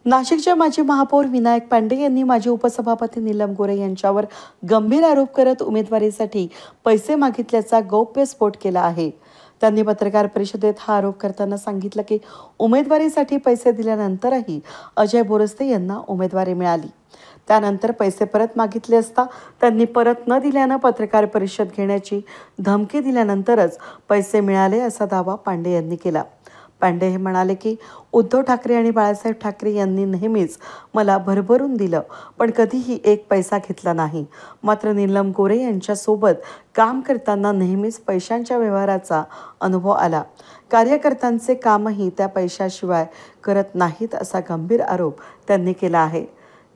नाशिकच्या माजी महापौर विनायक पांडे यांनी माजी उपसभापती नीलम गोरे यांच्यावर गंभीर आरोप करत उमेदवारीसाठी पैसे मागितल्याचा गौप्यस्फोट केला आहे। त्यांनी पत्रकार परिषदेत हा आरोप करताना सांगितलं की उमेदवारीसाठी पैसे दिल्यानंतरही अजय बोरस्ते यांना उमेदवारी मिळाली। त्यानंतर पैसे परत मागितले असता त्यांनी परत न दिल्यानं पत्रकार परिषद घेण्याची धमकी दिल्यानंतरच पैसे मिळाले असा दावा पांडे यांनी केला। पांडे हे म्हणाले की उद्धव ठाकरे आणि बाळासाहेब ठाकरे यांनी नेहमीच मला भरभरून दिलं, पण कधीही एक पैसा घेतला नाही। मात्र नीलम गोरे यांच्यासोबत काम करताना नेहमीच पैशांच्या व्यवहाराचा अनुभव आला। कार्यकर्त्यांचे कामही त्या पैशाशिवाय करत नाहीत असा गंभीर आरोप त्यांनी केला आहे।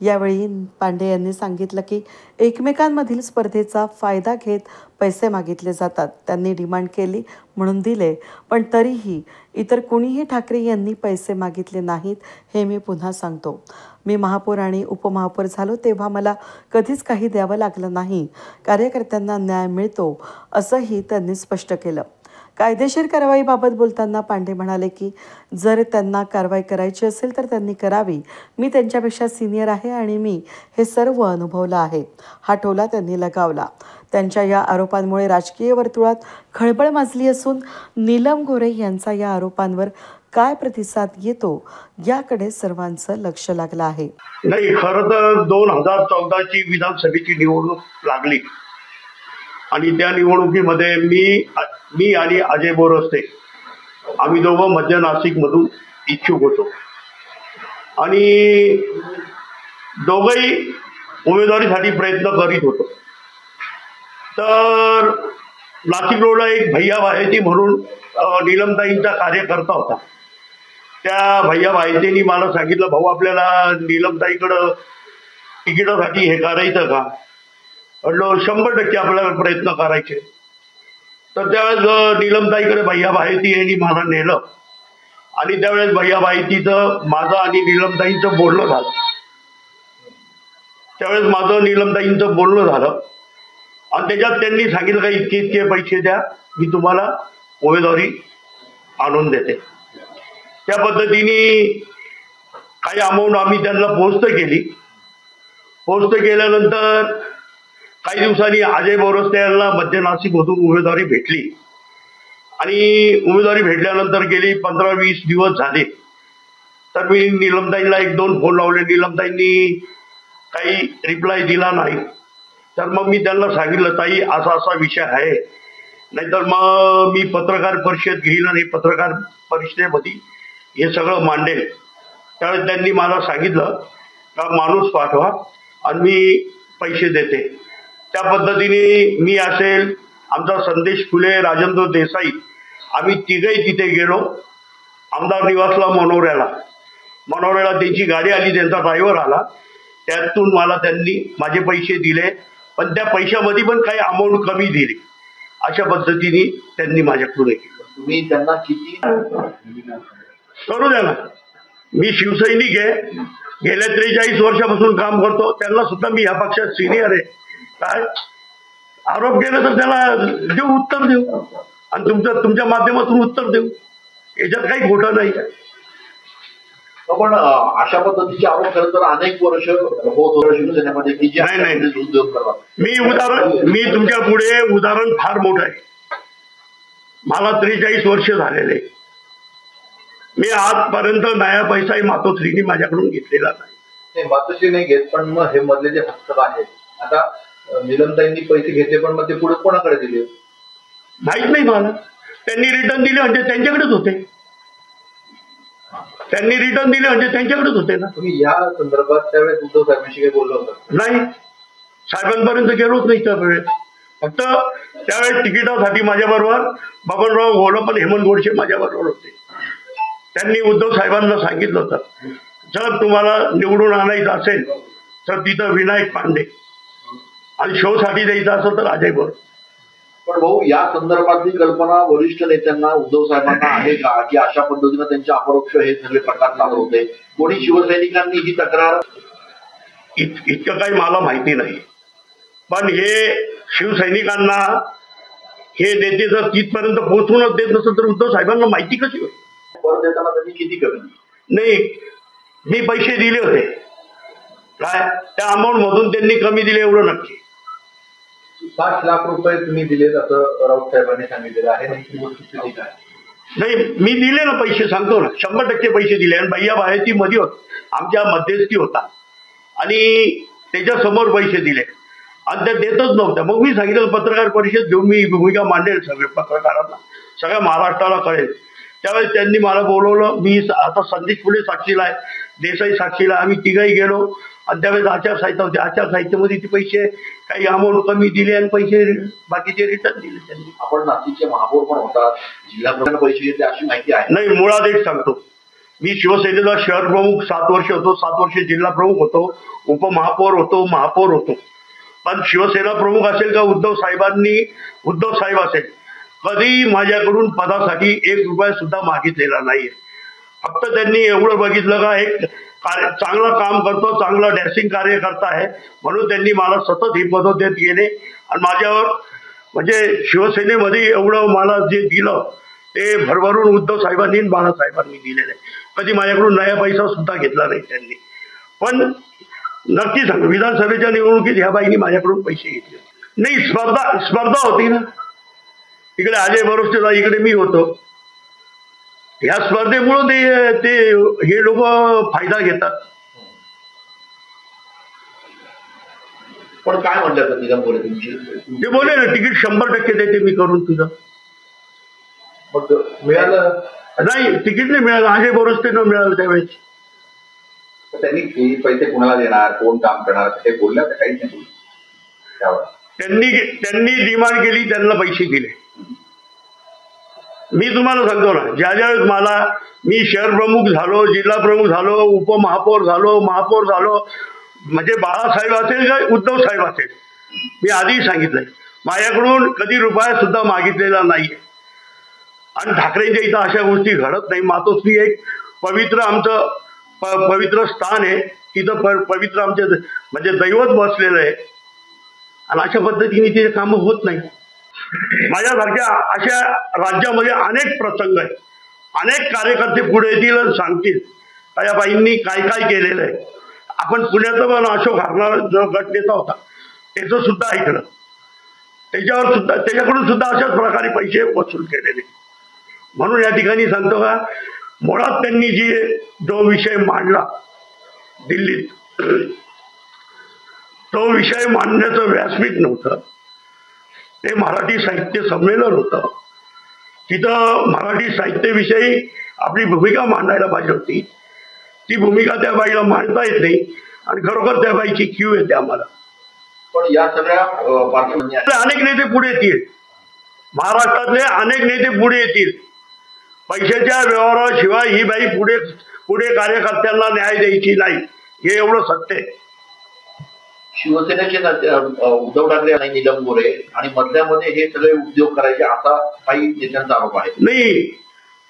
यावेळी पांडे यांनी सांगितलं की एकमेकांमधील स्पर्धेचा फायदा घेत पैसे मागितले जातात। त्यांनी डिमांड केली म्हणून दिले, पण तरीही इतर कोणीही ठाकरे यांनी पैसे मागितले नाहीत हे मी पुन्हा सांगतो। मी महापौर आणि उपमहापौर झालो तेव्हा मला कधीच काही द्यावं लागलं नाही। कार्यकर्त्यांना न्याय मिळतो असंही त्यांनी स्पष्ट केलं। कायदेशीर कारवाईबाबत बोलताना पांडे म्हणाले की जर त्यांना कारवाई करायची असेल तर त्यांनी करावी। मी त्यांच्यापेक्षा सिनियर आहे आणि मी हे सर्व अनुभवलं आहे। हा टोला त्यांनी लगावला। त्यांच्या या आरोपांमुळे राजकीय वर्तुळात खळबळ माजली असून नीलम गोरे यांचा या आरोपांवर काय प्रतिसाद येतो याकडे सर्वांचं लक्ष लागलं आहे। नाही, खरं तर 2014 ची विधानसभेची निवडणूक लागली आणि त्या निवडणुकीमध्ये मी आणि अजय बोरस्ते आम्ही दोघं मध्य नाशिक मधून इच्छुक होतो आणि दोघंही उमेदवारीसाठी प्रयत्न करीत होतो। तर नाशिक रोडला एक भैया बाहेती म्हणून नीलमताईंचा कार्यकर्ता होता। त्या भैया बाहेतींनी मला सांगितलं, भाऊ आपल्याला नीलमताईकडं तिकिटासाठी हे करायचं का? म्हटलं 100% आपल्याला प्रयत्न करायचे। तर त्यावेळेस नीलमताईकडे भैया बाहेती यांनी मला नेलं आणि त्यावेळेस भैया बाहेतीचं माझं आणि नीलमताईंचं बोलणं झालं। त्यावेळेस माझं नीलमताईंचं बोलणं झालं आणि त्याच्यात त्यांनी सांगितलं का इतके पैसे द्या, मी तुम्हाला उमेदवारी आणून देते। त्या पद्धतीने काही अमाऊंट आम्ही त्यांना पोस्ट केली। पोस्ट केल्यानंतर काही दिवसांनी अजय बोरस्ते यांना मध्य नाशिक मधून उमेदवारी भेटली आणि उमेदवारी भेटल्यानंतर गेली 15-20 दिवस झाले। तर मी नीलमताईंना 1-2 फोन लावले, नीलमताईंनी काही रिप्लाय दिला नाही। तर मग मी त्यांना सांगितलं, ताई असा विषय आहे, नाहीतर मग मी पत्रकार परिषद घेईल आणि पत्रकार परिषदेमध्ये हे सगळं मांडेल। त्यावेळेस त्यांनी मला सांगितलं का माणूस पाठवा आणि मी पैसे देते। त्या पद्धतीने मी असेल, आमचा संदेश फुले, राजेंद्र देसाई आम्ही तिघही तिथे गेलो आमदार निवासला मनोऱ्याला त्यांची गाडी आली, त्यांचा ड्रायव्हर आला, त्यातून मला त्यांनी माझे पैसे दिले, पण त्या पैशामध्ये पण काही अमाऊंट कमी दिली। अशा पद्धतीने त्यांनी माझ्याकडून तुम्ही त्यांना किती करू द्या ना, मी शिवसैनिक आहे, गेल्या 43 वर्षापासून काम करतो, त्यांना सुद्धा मी या पक्षात सिनियर आहे। काय आरोप केले तर त्याला देऊ, उत्तर देऊ आणि तुमच्या माध्यमातून उत्तर देऊ, याच्यात काही खोटं नाही। पण अशा पद्धतीचे आरोप खरं तर अनेक वर्ष होत शिवसेनेमध्ये की नाही मी तुमच्या पुढे उदाहरण फार मोठं आहे। मला 43 वर्ष झालेले, मी आजपर्यंत नया पैसाही मातोश्रीने माझ्याकडून घेतलेला नाही। मातोश्री नाही घेत, पण मग हे मधले जे हक्क आहेत, आता नीलमताईंनी पैसे घेतले पण मग ते पुढे कोणाकडे दिले माहित नाही मला। त्यांनी रिटर्न दिले म्हणजे त्यांच्याकडेच होते, ना। तुम्ही या संदर्भात त्यावेळेस उद्धव साहेबांशी काही बोललो होतं? नाही, साहेबांपर्यंत गेलोच नाही त्यावेळेस। फक्त त्यावेळेस तिकिटासाठी माझ्याबरोबर बबनराव घोलप पण हेमंत गोडसे माझ्याबरोबर होते। त्यांनी उद्धव साहेबांना सांगितलं होतं, जर तुम्हाला निवडून आणायचं असेल तर तिथं विनायक पांडे आणि शोसाठी द्यायचं असेल तर अजय बोरस्ते। पण भाऊ, या संदर्भातली कल्पना वरिष्ठ नेत्यांना उद्धव साहेबांना आहे का की अशा पद्धतीने त्यांच्या अपरोक्ष हे सगळे प्रकार चालू होते? कोणी शिवसैनिकांनी ही तक्रार इतकं काही मला माहिती नाही, पण हे शिवसैनिकांना हे नेते जर तिथपर्यंत पोहोचूनच देत नसेल तर उद्धव साहेबांना माहिती कशी होईल? परत देताना त्यांनी किती कमी नाही, मी पैसे दिले होते, काय त्या अमाऊंट मधून त्यांनी कमी दिले एवढं नक्की. 5 लाख रुपये तुम्ही दिलेत असं राऊत साहेबांनी सांगितलेलं आहे. नेमकी वस्तुस्थिती काय? नाही, मी दिले ना पैसे, सांगतो ना, 100% पैसे दिले. आणि भैया बाहेरची मध्ये आमच्या मध्यस्थी होता आणि त्याच्या समोर पैसे दिले आणि त्या देतच नव्हत्या. मग मी सांगितलं पत्रकार परिषद घेऊन मी भूमिका मांडेल सगळे पत्रकारांना, सगळ्या महाराष्ट्राला कळेल. त्यावेळेस त्यांनी मला बोलवलं. मी आता संदेश पुढे साक्षीला आहे, देसाई साक्षीला, आम्ही तिघही गेलो आणि त्यावेळेस आचारसंहिता होती. आचारसंहितेमध्ये ते पैसे काही अमाऊंट कमी दिले आणि पैसे बाकीचे रिटर्न दिले त्यांनी. आपण नाशिकचे महापौर पण होतात, जिल्हा प्रशासन पैसे घेतले अशी माहिती आहे? नाही, मुळात एक सांगतो, मी शिवसेनेचा शहर प्रमुख 7 वर्ष होतो, 7 वर्ष जिल्हा प्रमुख होतो, उपमहापौर होतो, महापौर होतो. पण शिवसेना प्रमुख असेल का उद्धव साहेब असेल, कधी माझ्याकडून पदासाठी 1 रुपया सुद्धा मागितलेला नाहीये. फक्त त्यांनी एवढं बघितलं का एक चांगलं काम करतो, चांगलं डॅशिंग कार्यकर्ता आहे म्हणून त्यांनी मला सतत ही पदं देत गेले. आणि माझ्यावर म्हणजे शिवसेनेमध्ये एवढं मला जे दिलं ते भरभरून उद्धव साहेबांनी बाळासाहेबांनी दिलेलं आहे. कधी माझ्याकडून नया पैसा सुद्धा घेतला नाही त्यांनी. पण नक्की सांग, विधानसभेच्या निवडणुकीत ह्या बाईंनी माझ्याकडून पैसे घेतले नाही. स्पर्धा होती ना, इकडे अजय बरोस्तेला, इकडे मी होतो. या स्पर्धेमुळे ते हे लोक फायदा घेतात. पण काय म्हणतात निलम गोरे तुमची? ते बोले ना तिकीट 100% देते मी करून तुझं. मग मिळालं नाही, तिकीट नाही मिळालं. अजय बरोस्ते न मिळालं त्यावेळेस. त्यांनी पैसे कोणाला देणार, कोण काम करणार ते बोलल्या तर काहीच नाही त्यावर. त्यांनी डिमांड केली, त्यांना पैसे दिले. मी तुम्हाला सांगतो ना, ज्यावेळेस मी शहर प्रमुख झालो, जिल्हा प्रमुख झालो, उपमहापौर झालो, महापौर झालो, म्हणजे बाळासाहेब असेल का उद्धव साहेब असेल, मी आधीही सांगितलंय माझ्याकडून कधी रुपया सुद्धा मागितलेला नाहीये. आणि ठाकरेंच्या इथं अशा गोष्टी घडत नाही. मातोश्री एक आमचं पवित्र स्थान आहे, तिथं पवित्र आमचे म्हणजे दैवत बसलेलं आहे आणि अशा पद्धतीने ते कामं होत नाही. माझ्यासारख्या अशा राज्यामध्ये अनेक प्रसंग आहेत, अनेक कार्यकर्ते पुढे येतील आणि सांगतील या बाईंनी काय काय केलेलं आहे. आपण पुण्याचं पण अशोक हारणार जो गटनेता होता त्याचं सुद्धा ऐकलं, त्याच्याकडून सुद्धा अशाच प्रकारे पैसे वसूल केलेले. म्हणून या ठिकाणी सांगतो का, मुळात त्यांनी जो विषय मांडला दिल्लीत, तो विषय मांडण्याचं व्यासपीठ नव्हतं, ते मराठी साहित्य संमेलन होतं. तिथं मराठी साहित्याविषयी आपली भूमिका मांडायला पाहिजे होती. ती भूमिका त्या बाईला मांडता येत नाही आणि खरोखर त्या बाईची क्यू येते आम्हाला. पण या सगळ्या अनेक नेते पुढे येतील, महाराष्ट्रातले अनेक नेते पुढे येतील. पैशाच्या व्यवहाराशिवाय ही बाई पुढे कार्यकर्त्यांना न्याय द्यायची नाही, हे एवढं सत्य आहे. शिवसेनेचे उद्धव ठाकरे आणि निलम गोरे आणि मधल्यामध्ये हे सगळे उद्योग करायचे असा काही नेत्यांचा आरोप आहे. नाही,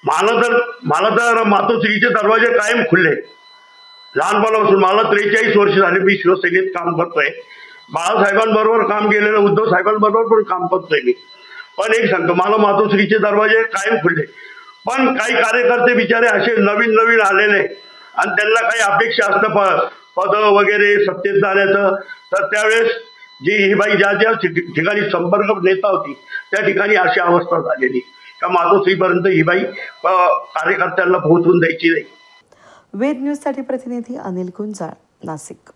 मला तर मातोश्रीचे दरवाजे कायम खुलले. लहानपणापासून मला 43 वर्ष झाले मी शिवसेनेत काम करतोय. बाळासाहेबांबरोबर काम केलेलं, उद्धव साहेबांबरोबर पण काम करतोय मी. पण एक सांगतो, मला मातोश्रीचे दरवाजे कायम खुलले. पण काही कार्यकर्ते बिचारे असे नवीन आलेले आणि त्यांना काही अपेक्षा असतं पद वगैरे सत्तेत जाण्याचं, तर त्यावेळेस ही बाई ज्या ठिकाणी संपर्क नेता होती त्या ठिकाणी अशी अवस्था झालेली का मातोश्रीपर्यंत ही बाई कार्यकर्त्यांना पोहोचून द्यायची नाही. वेद न्यूजसाठी प्रतिनिधी अनिल गुंजाळ, नाशिक.